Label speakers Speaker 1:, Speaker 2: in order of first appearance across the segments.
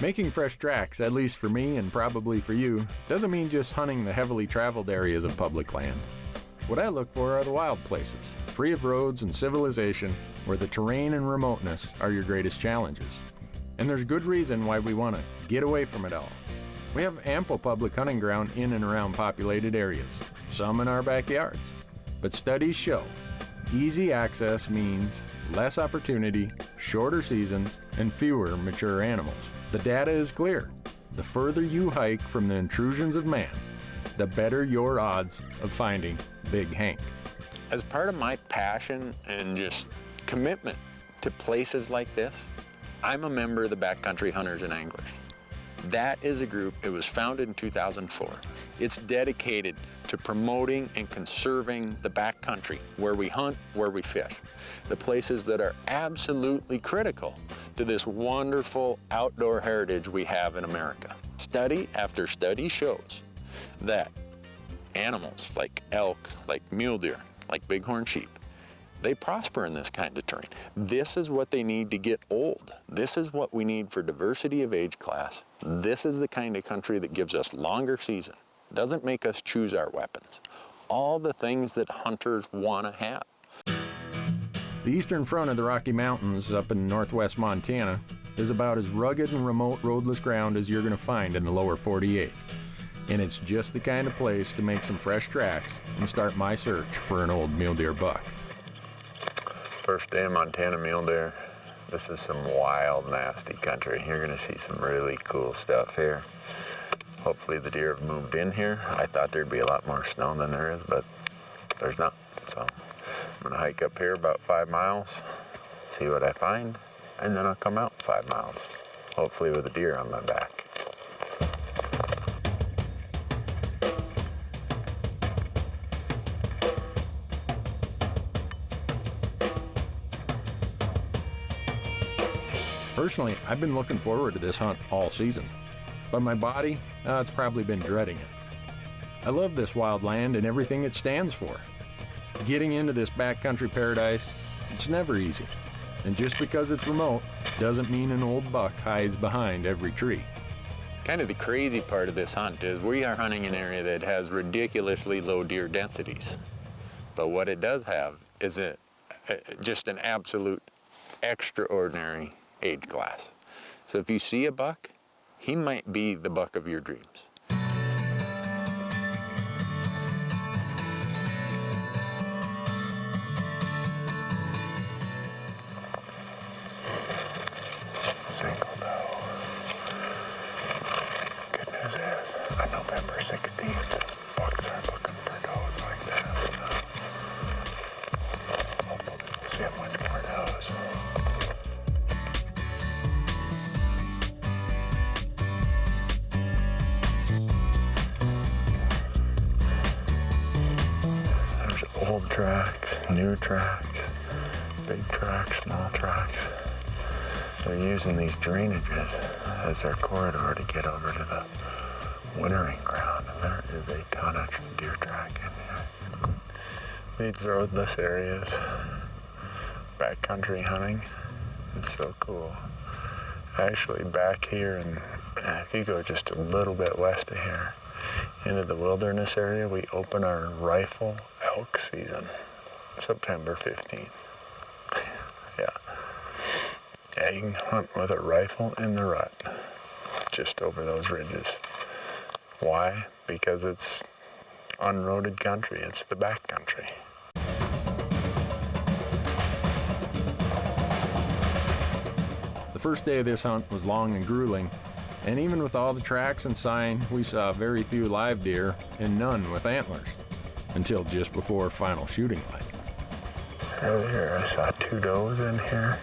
Speaker 1: Making fresh tracks, at least for me and probably for you, doesn't mean just hunting the heavily traveled areas of public land. What I look for are the wild places, free of roads and civilization, where the terrain and remoteness are your greatest challenges. And there's good reason why we want to get away from it all. We have ample public hunting ground in and around populated areas, some in our backyards. But studies show easy access means less opportunity, shorter seasons, and fewer mature animals. The data is clear. The further you hike from the intrusions of man, the better your odds of finding Big Hank.
Speaker 2: As part of my passion and just commitment to places like this, I'm a member of the Backcountry Hunters and Anglers. That is a group, it was founded in 2004. It's dedicated to promoting and conserving the backcountry, where we hunt, where we fish, the places that are absolutely critical to this wonderful outdoor heritage we have in America. Study after study shows that animals like elk, like mule deer, like bighorn sheep, they prosper in this kind of terrain. This is what they need to get old. This is what we need for diversity of age class. This is the kind of country that gives us longer season, doesn't make us choose our weapons. All the things that hunters want to have.
Speaker 1: The eastern front of the Rocky Mountains up in northwest Montana is about as rugged and remote roadless ground as you're going to find in the lower 48. And it's just the kind of place to make some fresh tracks and start my search for an old mule deer buck.
Speaker 2: First day of Montana mule deer. This is some wild, nasty country. You're gonna see some really cool stuff here. Hopefully the deer have moved in here. I thought there'd be a lot more snow than there is, but there's not. So I'm gonna hike up here about 5 miles, see what I find, and then I'll come out 5 miles, hopefully with a deer on my back.
Speaker 1: Personally, I've been looking forward to this hunt all season, but my body, it's probably been dreading it. I love this wild land and everything it stands for. Getting into this backcountry paradise, it's never easy. And just because it's remote doesn't mean an old buck hides behind every tree.
Speaker 2: Kind of the crazy part of this hunt is we are hunting an area that has ridiculously low deer densities. But what it does have is just an absolute extraordinary age class. So if you see a buck, he might be the buck of your dreams. Single doe. Good news is, on November 16th, bucks are looking for does like that. Hopefully we'll see a much more does. Old tracks, new tracks, big tracks, small tracks. They're using these drainages as their corridor to get over to the wintering ground. And there is a ton of deer track in here. These roadless areas, backcountry hunting, it's so cool. Actually back here, and if you go just a little bit west of here, into the wilderness area, we open our rifle elk season, September 15th. Yeah, you can hunt with a rifle in the rut, just over those ridges. Why? Because it's unroaded country, it's the backcountry.
Speaker 1: The first day of this hunt was long and grueling, and even with all the tracks and sign, we saw very few live deer and none with antlers, until just before final shooting light.
Speaker 2: Earlier I saw 2 does in here,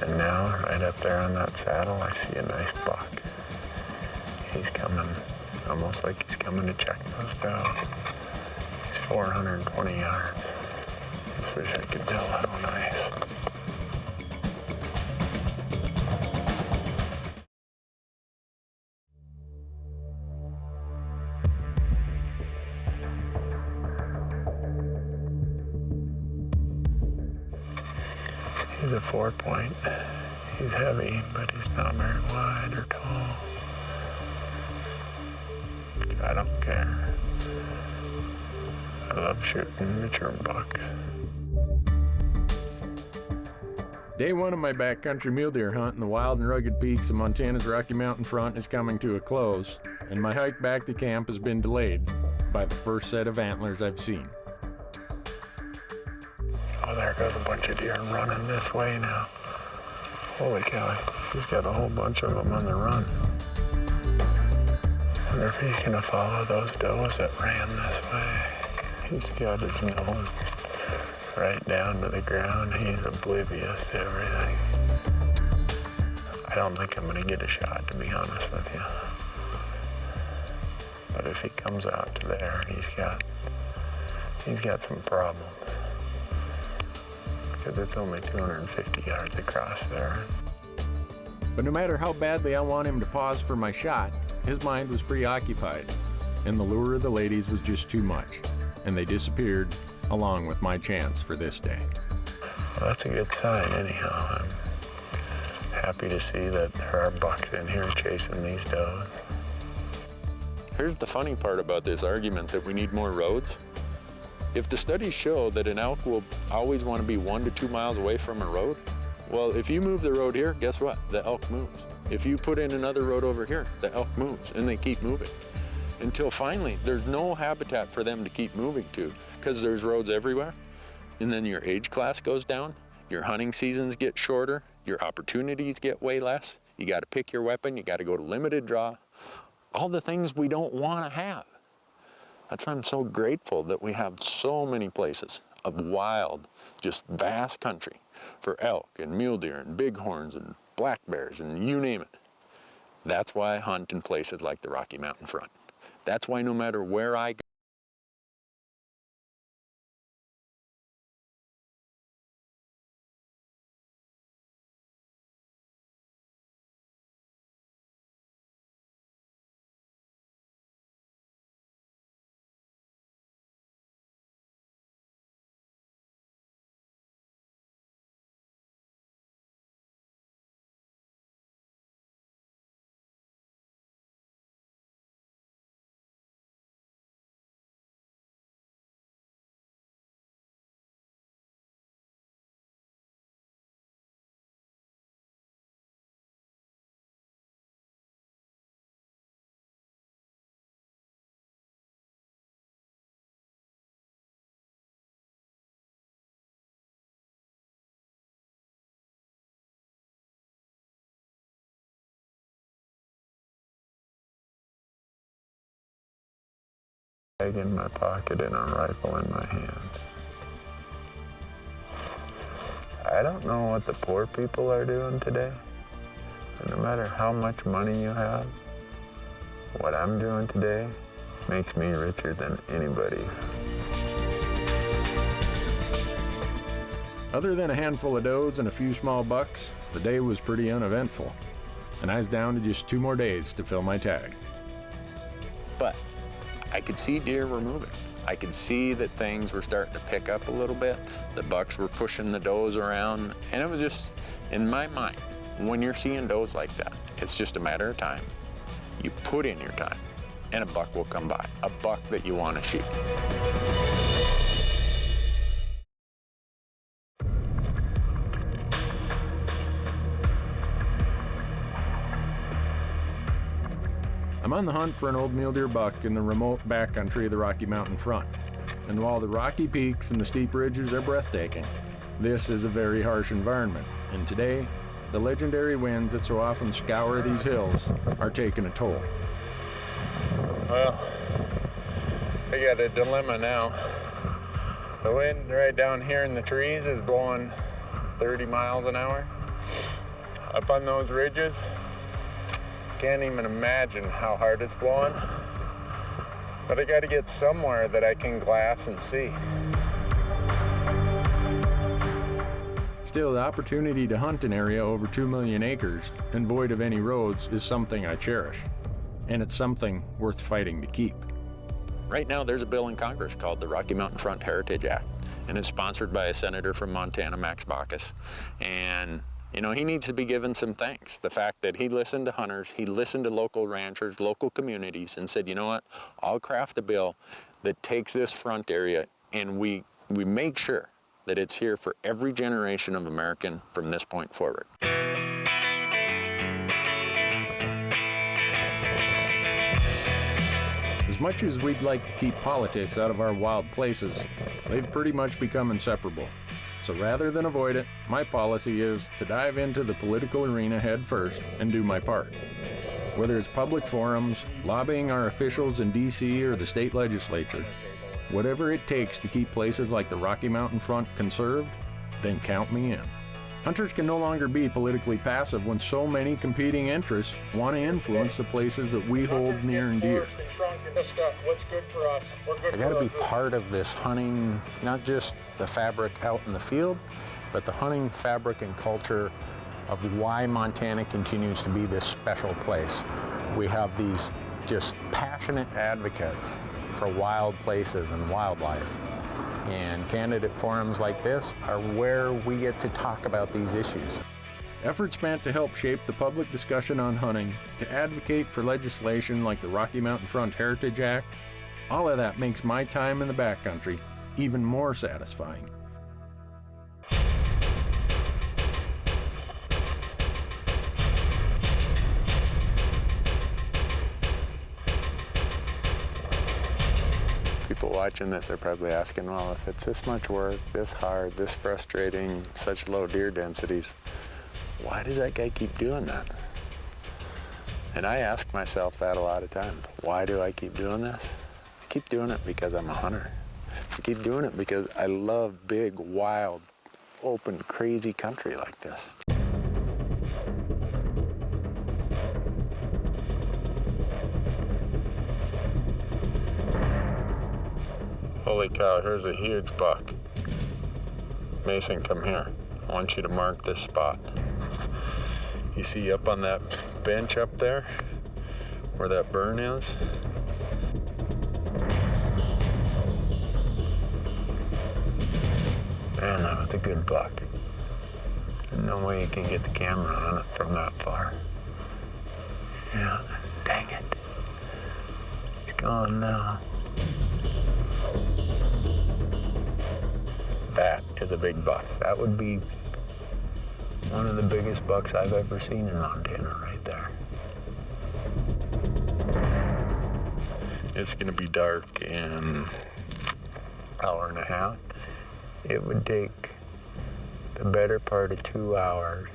Speaker 2: and now right up there on that saddle I see a nice buck. He's coming, almost like he's coming to check those does. He's 420 yards. Just wish I could tell how nice. He's a 4-point. He's heavy, but he's not very wide or tall. I don't care. I love shooting mature bucks.
Speaker 1: Day one of my backcountry mule deer hunt in the wild and rugged peaks of Montana's Rocky Mountain front is coming to a close, and my hike back to camp has been delayed by the first set of antlers I've seen.
Speaker 2: Oh, there goes a bunch of deer running this way now. Holy cow, he's got a whole bunch of them on the run. I wonder if he's gonna follow those does that ran this way. He's got his nose right down to the ground. He's oblivious to everything. I don't think I'm gonna get a shot, to be honest with you. But if he comes out to there, he's got some problems. Because it's only 250 yards across there.
Speaker 1: But no matter how badly I want him to pause for my shot, his mind was preoccupied, and the lure of the ladies was just too much, and they disappeared along with my chance for this day.
Speaker 2: Well, that's a good sign anyhow. I'm happy to see that there are bucks in here chasing these does. Here's the funny part about this argument that we need more roads. If the studies show that an elk will always want to be 1 to 2 miles away from a road, well, if you move the road here, guess what? The elk moves. If you put in another road over here, the elk moves, and they keep moving. Until finally, there's no habitat for them to keep moving to, because there's roads everywhere, and then your age class goes down, your hunting seasons get shorter, your opportunities get way less, you gotta pick your weapon, you gotta go to limited draw, all the things we don't wanna have. That's why I'm so grateful that we have so many places of wild, just vast country for elk and mule deer and bighorns and black bears and you name it. That's why I hunt in places like the Rocky Mountain front. That's why no matter where I go, bag in my pocket and a rifle in my hand. I don't know what the poor people are doing today, but no matter how much money you have, what I'm doing today makes me richer than anybody.
Speaker 1: Other than a handful of does and a few small bucks, the day was pretty uneventful, and I was down to just 2 more days to fill my tag.
Speaker 2: But I could see deer were moving. I could see that things were starting to pick up a little bit. The bucks were pushing the does around, and it was just, in my mind, when you're seeing does like that, it's just a matter of time. You put in your time, and a buck will come by, a buck that you want to shoot.
Speaker 1: I'm on the hunt for an old mule deer buck in the remote backcountry of the Rocky Mountain front. And while the rocky peaks and the steep ridges are breathtaking, this is a very harsh environment. And today, the legendary winds that so often scour these hills are taking a toll.
Speaker 2: Well, I got a dilemma now. The wind right down here in the trees is blowing 30 miles an hour. Up on those ridges, can't even imagine how hard it's blowing. But I gotta get somewhere that I can glass and see.
Speaker 1: Still, the opportunity to hunt an area over 2 million acres and void of any roads is something I cherish. And it's something worth fighting to keep.
Speaker 2: Right now, there's a bill in Congress called the Rocky Mountain Front Heritage Act, and it's sponsored by a senator from Montana, Max Baucus. And You know, he needs to be given some thanks. The fact that he listened to hunters, he listened to local ranchers, local communities, and said, you know what, I'll craft a bill that takes this front area and we make sure that it's here for every generation of American from this point forward.
Speaker 1: As much as we'd like to keep politics out of our wild places, they've pretty much become inseparable. So rather than avoid it, my policy is to dive into the political arena head first and do my part. Whether it's public forums, lobbying our officials in DC or the state legislature, whatever it takes to keep places like the Rocky Mountain Front conserved, then count me in. Hunters can no longer be politically passive when so many competing interests want to influence the places that we hold near and dear.
Speaker 2: I got to be part of this hunting, not just the fabric out in the field, but the hunting fabric and culture of why Montana continues to be this special place. We have these just passionate advocates for wild places and wildlife. And candidate forums like this are where we get to talk about these issues.
Speaker 1: Efforts meant to help shape the public discussion on hunting, to advocate for legislation like the Rocky Mountain Front Heritage Act, all of that makes my time in the backcountry even more satisfying.
Speaker 2: People watching this are probably asking, well, if it's this much work, this hard, this frustrating, such low deer densities, why does that guy keep doing that? And I ask myself that a lot of times. Why do I keep doing this? I keep doing it because I'm a hunter. I keep doing it because I love big, wild, open, crazy country like this. Holy cow, here's a huge buck. Mason, come here. I want you to mark this spot. You see up on that bench up there, where that burn is? Man, that was a good buck. No way you can get the camera on it from that far. Yeah, dang it. It's gone now. That is a big buck. That would be one of the biggest bucks I've ever seen in Montana right there. It's gonna be dark in an hour and a half. It would take the better part of 2 hours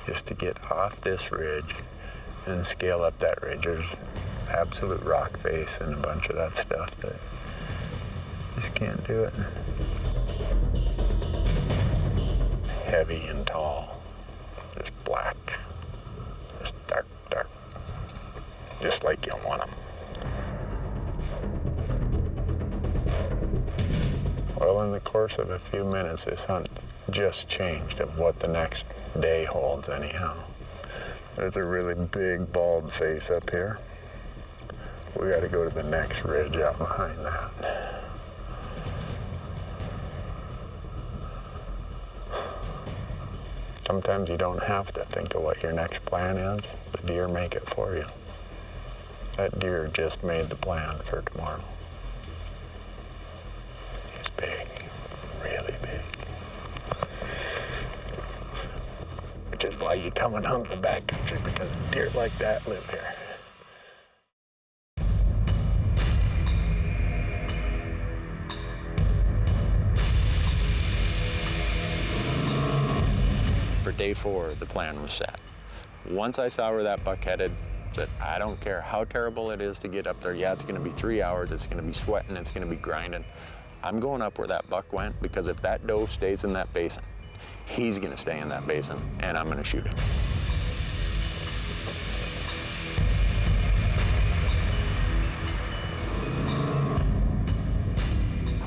Speaker 2: just to get off this ridge and scale up that ridge. There's absolute rock face and a bunch of that stuff that just can't do it. Heavy and tall, just black, just dark, dark, just like you want them. Well, in the course of a few minutes, this hunt just changed of what the next day holds anyhow. There's a really big bald face up here. We got to go to the next ridge out behind that. Sometimes you don't have to think of what your next plan is. The deer make it for you. That deer just made the plan for tomorrow. He's big, really big. Which is why you come and hunt the backcountry, because deer like that live here. For day 4, the plan was set. Once I saw where that buck headed, I said, I don't care how terrible it is to get up there. Yeah, it's gonna be 3 hours, it's gonna be sweating, it's gonna be grinding. I'm going up where that buck went, because if that doe stays in that basin, he's gonna stay in that basin, and I'm gonna shoot him.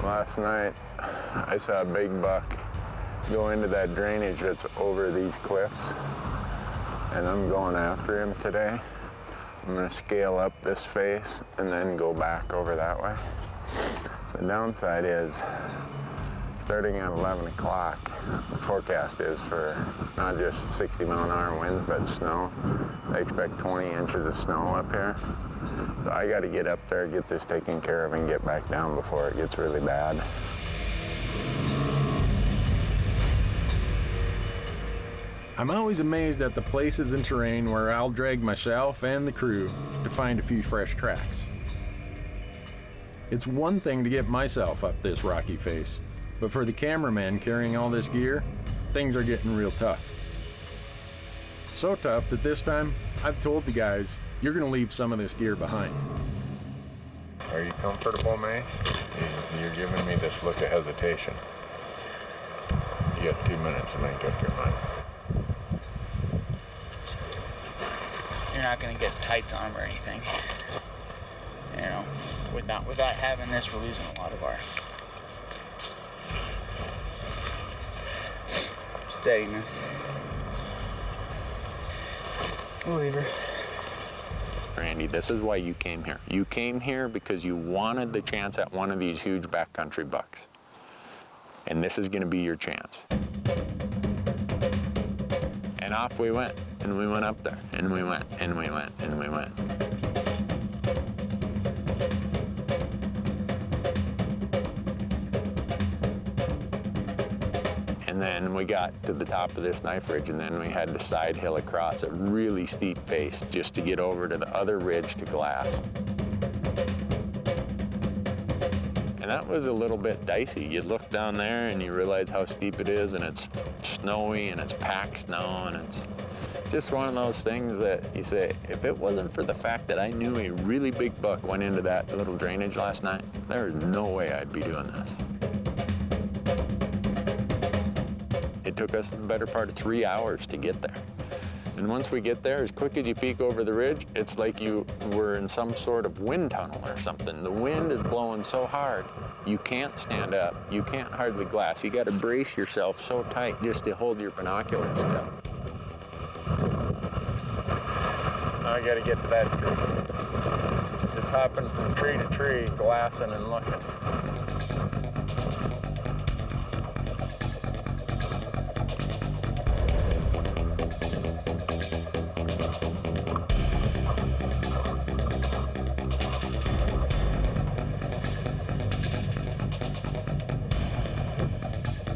Speaker 2: Last night, I saw a big buck go into that drainage that's over these cliffs, and I'm going after him today. I'm gonna scale up this face and then go back over that way. The downside is starting at 11 o'clock. The forecast is for not just 60-mile-an-hour winds, but snow. I expect 20 inches of snow up here. So I got to get up there, get this taken care of, and get back down before it gets really bad.
Speaker 1: I'm always amazed at the places and terrain where I'll drag myself and the crew to find a few fresh tracks. It's one thing to get myself up this rocky face, but for the cameraman carrying all this gear, things are getting real tough. So tough that this time, I've told the guys, you're gonna leave some of this gear behind.
Speaker 3: Are you comfortable, Mace? You're giving me this look of hesitation. You got 2 minutes to make up your mind.
Speaker 4: You're not gonna get tights on them or anything. You know, without having this, we're losing a lot of our steadiness. We'll leave her.
Speaker 2: Randy, this is why you came here. You came here because you wanted the chance at one of these huge backcountry bucks. And this is gonna be your chance. And off we went, and we went up there, and we went, and we went, and we went. And then we got to the top of this knife ridge, and then we had to side hill across a really steep face just to get over to the other ridge to glass. And that was a little bit dicey. You look down there and you realize how steep it is, and it's snowy and it's packed snow, and it's just one of those things that you say, if it wasn't for the fact that I knew a really big buck went into that little drainage last night, there's no way I'd be doing this. It took us the better part of 3 hours to get there. And once we get there, as quick as you peek over the ridge, it's like you were in some sort of wind tunnel or something. The wind is blowing so hard, you can't stand up. You can't hardly glass. You got to brace yourself so tight just to hold your binoculars still. Now I got to get to that tree. Just hopping from tree to tree, glassing and looking.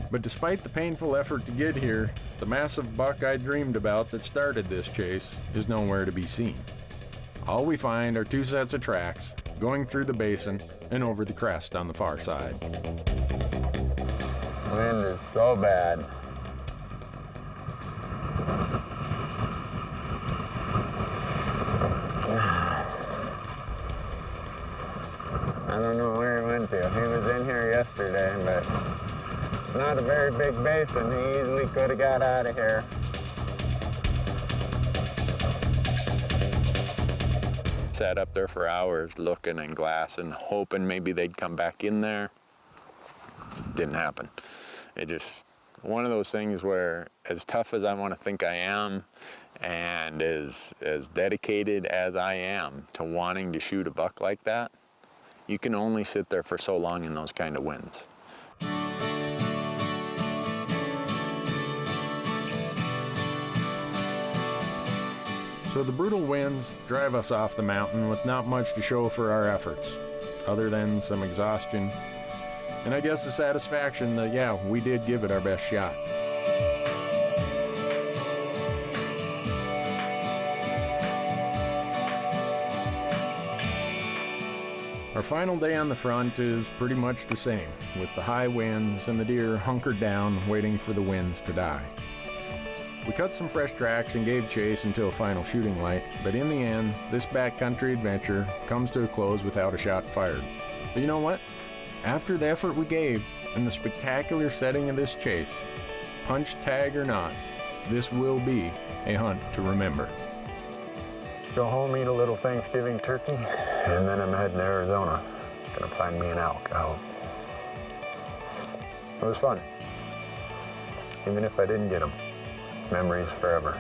Speaker 1: But despite the painful effort to get here, the massive buck I dreamed about that started this chase is nowhere to be seen. All we find are 2 sets of tracks going through the basin and over the crest on the far side.
Speaker 2: Wind is so bad. I don't know where he went to. He was in here yesterday, but it's not a very big basin. He easily could have got out of here. Sat up there for hours looking and glassing, hoping maybe they'd come back in there. Didn't happen. It just, one of those things where, as tough as I want to think I am, and as dedicated as I am to wanting to shoot a buck like that, you can only sit there for so long in those kind of winds.
Speaker 1: So the brutal winds drive us off the mountain with not much to show for our efforts, other than some exhaustion, and I guess the satisfaction that, yeah, we did give it our best shot. Our final day on the front is pretty much the same, with the high winds and the deer hunkered down waiting for the winds to die. We cut some fresh tracks and gave chase until final shooting light, but in the end, this backcountry adventure comes to a close without a shot fired. But you know what? After the effort we gave and the spectacular setting of this chase, punch tag or not, this will be a hunt to remember.
Speaker 2: Go home, eat a little Thanksgiving turkey, and then I'm heading to Arizona. Gonna find me an elk, I hope. It was fun, even if I didn't get them. Memories forever.